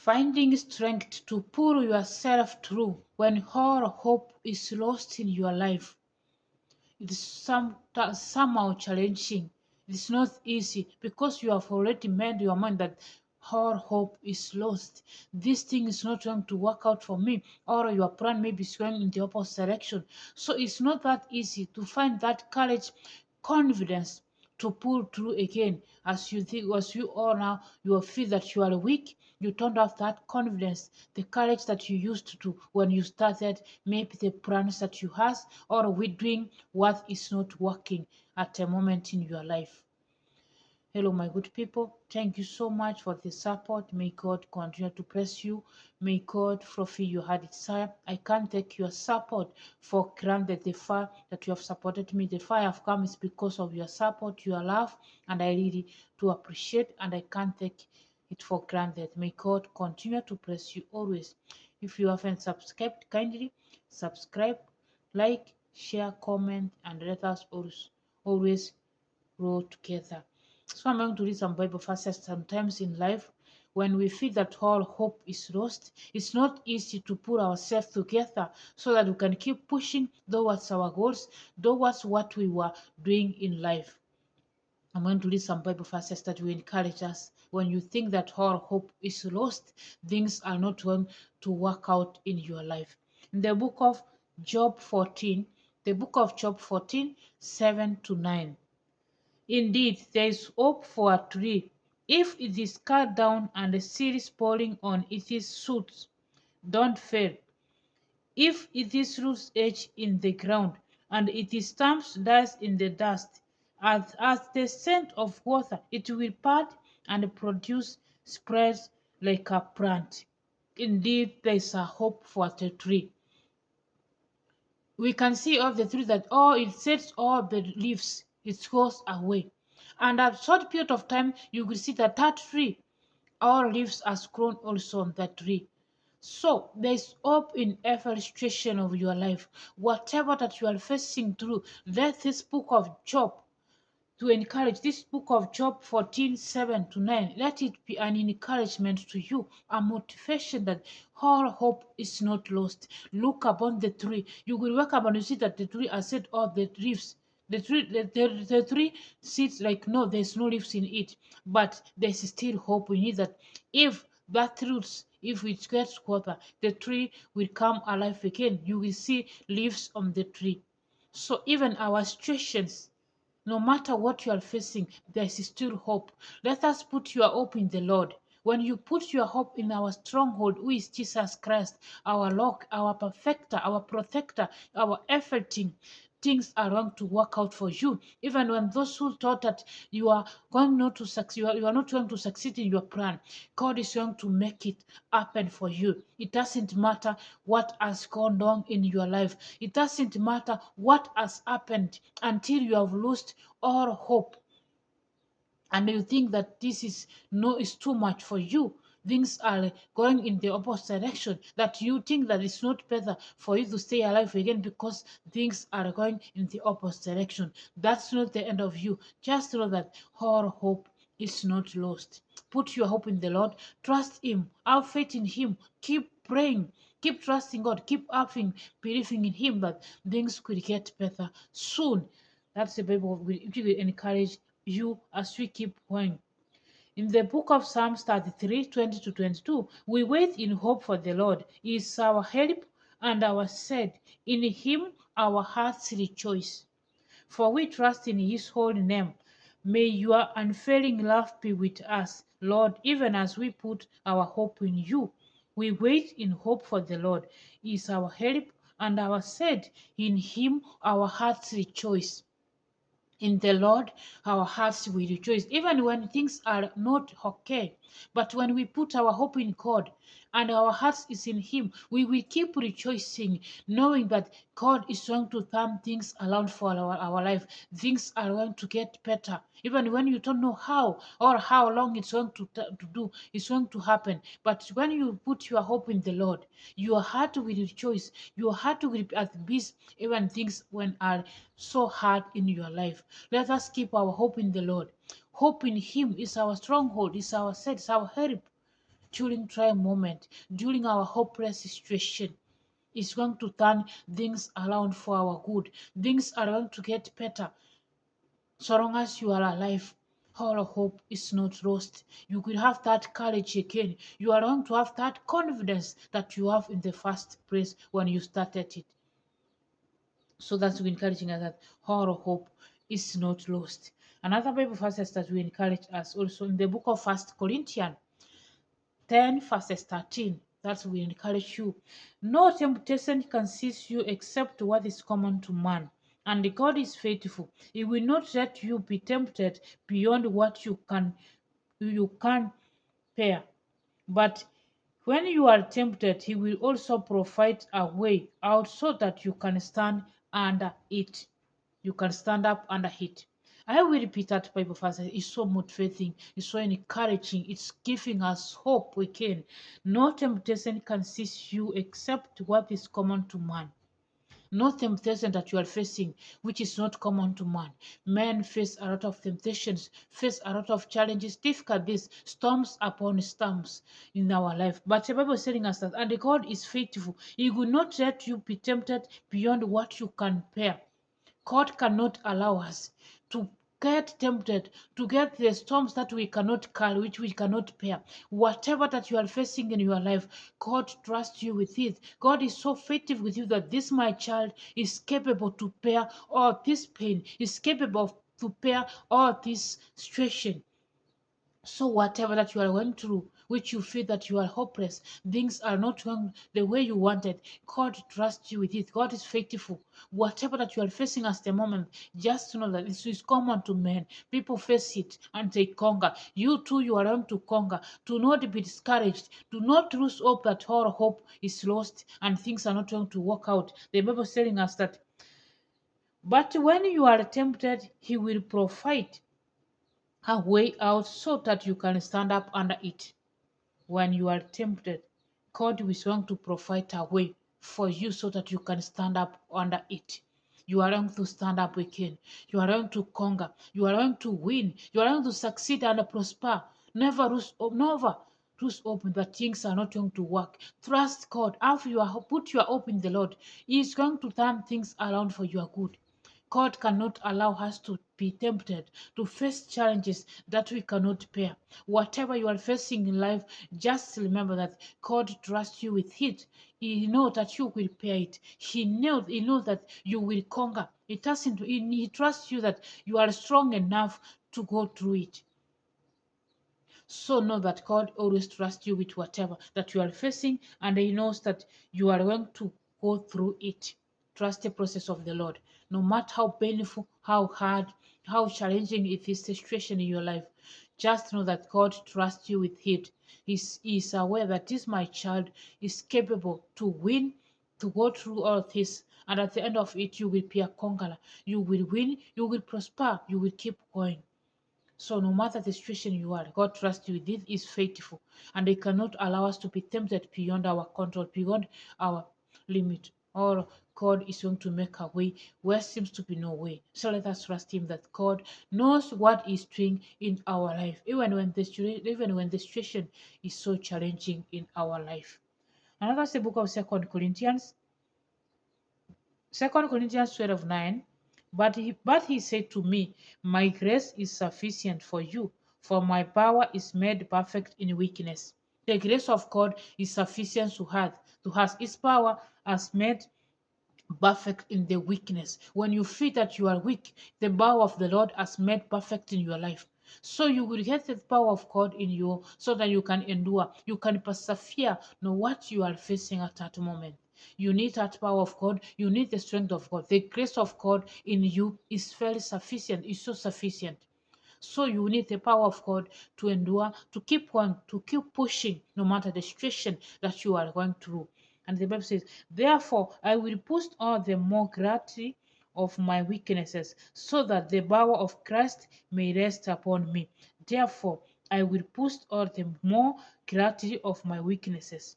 finding strength to pull yourself through when all hope is lost in your life. It is somehow challenging. It's not easy because you have already made your mind that all hope is lost. This thing is not going to work out for me, or your plan maybe is going in the opposite direction. So it's not that easy to find that courage, confidence to pull through again. As you think, as you all now, you feel that you are weak. You don't have that confidence, the courage that you used to when you started maybe the plans that you had, or with doing what is not working at a moment in your life. Hello, my good people. Thank you so much for the support. May God continue to bless you. May God fulfill your heart desire. I can't take your support for granted. The far that you have supported me, the far I have come is because of your support, your love, and I really do appreciate, and I can't take it for granted. May God continue to bless you always. If you haven't subscribed, kindly subscribe, like, share, comment, and let us always grow together. So I'm going to read some Bible verses. Sometimes in life, when we feel that all hope is lost, it's not easy to put ourselves together so that we can keep pushing towards our goals, towards what we were doing in life. I'm going to read some Bible verses that will encourage us. When you think that all hope is lost, things are not going to work out in your life. In the book of Job 14, the book of Job 14, 7 to 9. Indeed, there is hope for a tree. If it is cut down and the seed is falling on its shoots, don't fail. If its roots edge in the ground, and its stumps dies in the dust, as the scent of water, it will bud and produce spreads like a plant. Indeed, there is a hope for the tree. We can see of the tree that it sets all the leaves, it goes away. And at a short period of time, you will see that that tree, all leaves has grown also on that tree. So there is hope in every situation of your life. Whatever that you are facing through, let this book of Job to encourage, this book of Job 14, 7 to 9, let it be an encouragement to you, a motivation that all hope is not lost. Look upon the tree. You will wake up and you see that the tree has said all the leaves. The tree sits like, no, there's no leaves in it, but there's still hope in it that if that roots, if it gets water, the tree will come alive again. You will see leaves on the tree. So even our situations, no matter what you are facing, there is still hope. Let us put your hope in the Lord. When you put your hope in our stronghold, who is Jesus Christ, our rock, our perfecter, our protector, our everything, things are going to work out for you. Even when those who thought that you are going not to succeed, you are not going to succeed in your plan, God is going to make it happen for you. It doesn't matter what has gone wrong in your life. It doesn't matter what has happened until you have lost all hope and you think that this is too much for you. Things are going in the opposite direction, that you think that it's not better for you to stay alive again because things are going in the opposite direction. That's not the end of you. Just know that all hope is not lost. Put your hope in the Lord. Trust Him. Have faith in Him. Keep praying. Keep trusting God. Keep having believing in Him that things could get better soon. That's the Bible will encourage you as we keep going. In the book of Psalms 33, 20 to 22, we wait in hope for the Lord. He is our help and our stead. In Him our hearts rejoice. For we trust in His holy name. May your unfailing love be with us, Lord, even as we put our hope in you. We wait in hope for the Lord. He is our help and our stead. In Him our hearts rejoice. In the Lord, our hearts will rejoice, even when things are not okay. But when we put our hope in God and our hearts is in Him, we will keep rejoicing, knowing that God is going to turn things around for our life. Things are going to get better, even when you don't know how or how long it's going to do, it's going to happen. But when you put your hope in the Lord, your heart will rejoice, your heart will be at peace, even things when are so hard in your life. Let us keep our hope in the Lord. Hope in Him is our stronghold, is our set, is our help. during trying moment, during our hopeless situation. It's going to turn things around for our good. Things are going to get better. So long as you are alive, all hope is not lost. You will have that courage again. You are going to have that confidence that you have in the first place when you started it. So that's encouraging us that all hope is not lost. Another Bible verses that we encourage us also in the book of First Corinthians 10 verses 13. That we encourage you. No temptation can seize you except what is common to man. And God is faithful. He will not let you be tempted beyond what you can bear. But when you are tempted, he will also provide a way out so that you can stand under it. You can stand up under it. I will repeat that Bible verse. It's so motivating. It's so encouraging. It's giving us hope we can. No temptation can seize you except what is common to man. No temptation that you are facing which is not common to man. Men face a lot of temptations, face a lot of challenges, difficulties, storms upon storms in our life. But the Bible is telling us that, and God is faithful. He will not let you be tempted beyond what you can bear. God cannot allow us to get tempted, to get the storms that we cannot carry, which we cannot bear. Whatever that you are facing in your life, God trusts you with it. God is so faithful with you that this, my child, is capable to bear all this pain, is capable to bear all this situation. So whatever that you are going through, which you feel that you are hopeless, things are not going the way you wanted, God trusts you with it. God is faithful. Whatever that you are facing at the moment, just know that this is common to men. People face it and they conquer. You too, you are going to conquer. Do not be discouraged. Do not lose hope that all hope is lost and things are not going to work out. The Bible is telling us that, but when you are tempted, he will provide a way out so that you can stand up under it. When you are tempted, God is going to provide a way for you so that you can stand up under it. You are going to stand up again. You are going to conquer. You are going to win. You are going to succeed and prosper. Never lose hope. Never lose hope that things are not going to work. Trust God. After you are put your hope in the Lord, He is going to turn things around for your good. God cannot allow us to be tempted, to face challenges that we cannot bear. Whatever you are facing in life, just remember that God trusts you with it. He knows that you will bear it. He knows that you will conquer. He trusts you that you are strong enough to go through it. So know that God always trusts you with whatever that you are facing, and He knows that you are going to go through it. Trust the process of the Lord. No matter how painful, how hard, how challenging it is the situation in your life, just know that God trusts you with it. He is aware that this, my child, is capable to win, to go through all this. And at the end of it, you will be a conqueror. You will win, you will prosper, you will keep going. So no matter the situation you are, God trusts you. This is faithful, and He cannot allow us to be tempted beyond our control, beyond our limit. Or God is going to make a way where seems to be no way. So let us trust Him that God knows what He's doing in our life, even when the situation is so challenging in our life. Another is the book of Second Corinthians 12:9. But he said to me, my grace is sufficient for you, for my power is made perfect in weakness. The grace of God is sufficient to us. His power has made perfect in the weakness. When you feel that you are weak, the power of the Lord has made perfect in your life. So you will get the power of God in you so that you can endure, you can persevere no what you are facing at that moment. You need that power of God, you need the strength of God. The grace of God in you is very sufficient, is so sufficient. So you need the power of God to endure, to keep on, to keep pushing no matter the situation that you are going through. And the Bible says, therefore, I will put all the more gravity of my weaknesses, so that the power of Christ may rest upon me. Therefore, I will put all the more gravity of my weaknesses,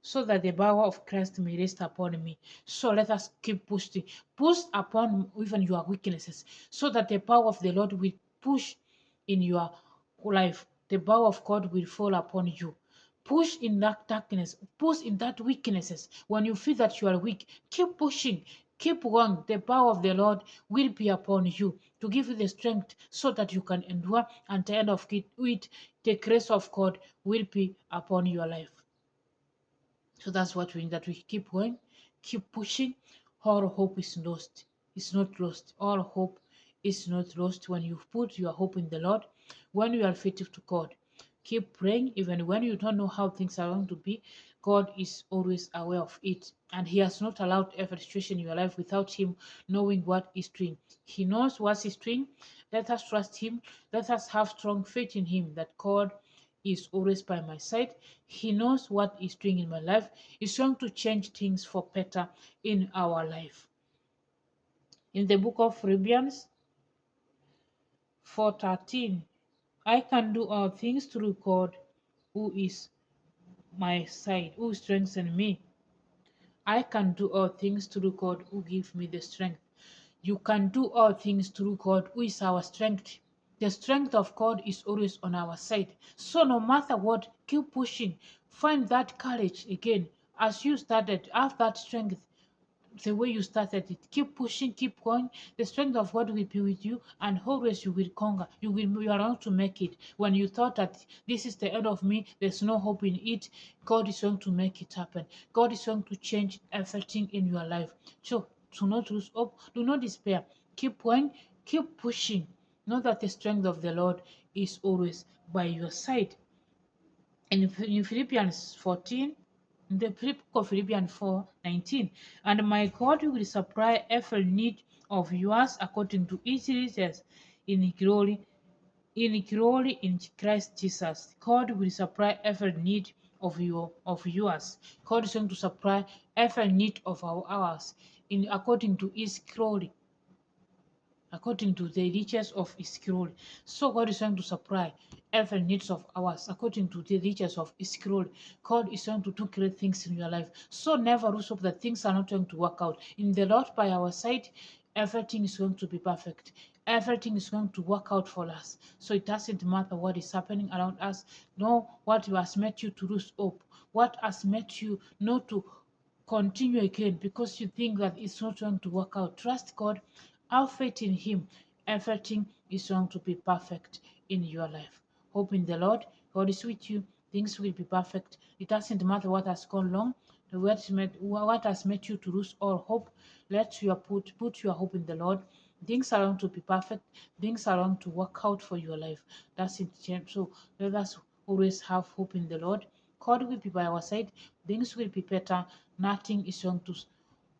so that the power of Christ may rest upon me. So let us keep pushing. Push upon even your weaknesses, so that the power of the Lord will push in your life. The power of God will fall upon you. Push in that darkness, push in that weaknesses. When you feel that you are weak, keep pushing, keep going. The power of the Lord will be upon you to give you the strength so that you can endure, and at the end of it, the grace of God will be upon your life. So that's what we need, that we keep going, keep pushing. All hope is lost. It's not lost. All hope is not lost when you put your hope in the Lord, when you are faithful to God. Keep praying even when you don't know how things are going to be. God is always aware of it, and He has not allowed every situation in your life without Him knowing what He's doing. He knows what He's doing. Let us trust Him. Let us have strong faith in Him that God is always by my side. He knows what He's doing in my life. He's going to change things for better in our life. In the book of Philippians 4:13, I can do all things through God who is my side, who strengthens me. I can do all things through God who gives me the strength. You can do all things through God who is our strength. The strength of God is always on our side. So no matter what, keep pushing. Find that courage again. As you started, have that strength the way you started it. Keep pushing, keep going. The strength of God will be with you, and always you will conquer. You are going to make it. When you thought that this is the end of me, there's no hope in it, God is going to make it happen. God is going to change everything in your life. So do not lose hope, do not despair. Keep going, keep pushing. Know that the strength of the Lord is always by your side. In Philippians 14, in the book of Philippians 4:19, and my God will supply every need of yours according to His riches in glory in Christ Jesus. God will supply every need of yours. God is going to supply every need of ours in according to His glory, according to the riches of His glory. So God is going to supply every needs of ours according to the riches of His glory. God is going to do great things in your life. So never lose hope that things are not going to work out. In the Lord by our side, everything is going to be perfect. Everything is going to work out for us. So it doesn't matter what is happening around us. Know what has made you to lose hope. What has made you not to continue again because you think that it's not going to work out. Trust God, have faith in Him. Everything is going to be perfect in your life. Hope in the Lord. God is with you. Things will be perfect. It doesn't matter what has gone wrong, what has made you to lose all hope. Put your hope in the Lord. Things are going to be perfect. Things are going to work out for your life. That's it. So let us always have hope in the Lord. God will be by our side. Things will be better. Nothing is going to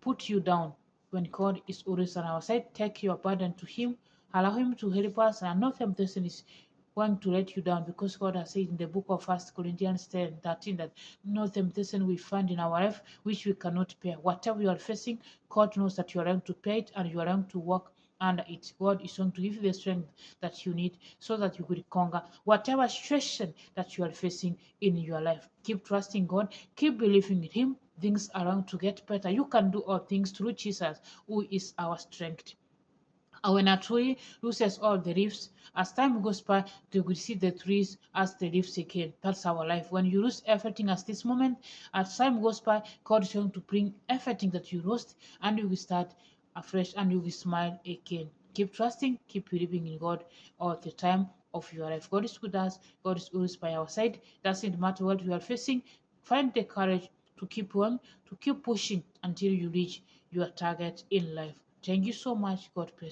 put you down. When God is always on our side, take your burden to Him, allow Him to help us, and no temptation is going to let you down, because God has said in the book of 1 Corinthians 10:13 that no temptation we find in our life which we cannot bear. Whatever you are facing, God knows that you are going to pay it and you are going to work under it. God is going to give you the strength that you need so that you will conquer whatever situation that you are facing in your life. Keep trusting God, keep believing in Him. Things are going to get better. You can do all things through Jesus, who is our strength. And when a tree loses all the leaves, as time goes by, you will see the trees as the leaves again. That's our life. When you lose everything at this moment, as time goes by, God is going to bring everything that you lost, and you will start afresh and you will smile again. Keep trusting, keep believing in God all the time of your life. God is with us, God is always by our side. Doesn't matter what you are facing, find the courage to keep on, to keep pushing until you reach your target in life. Thank you so much. God bless.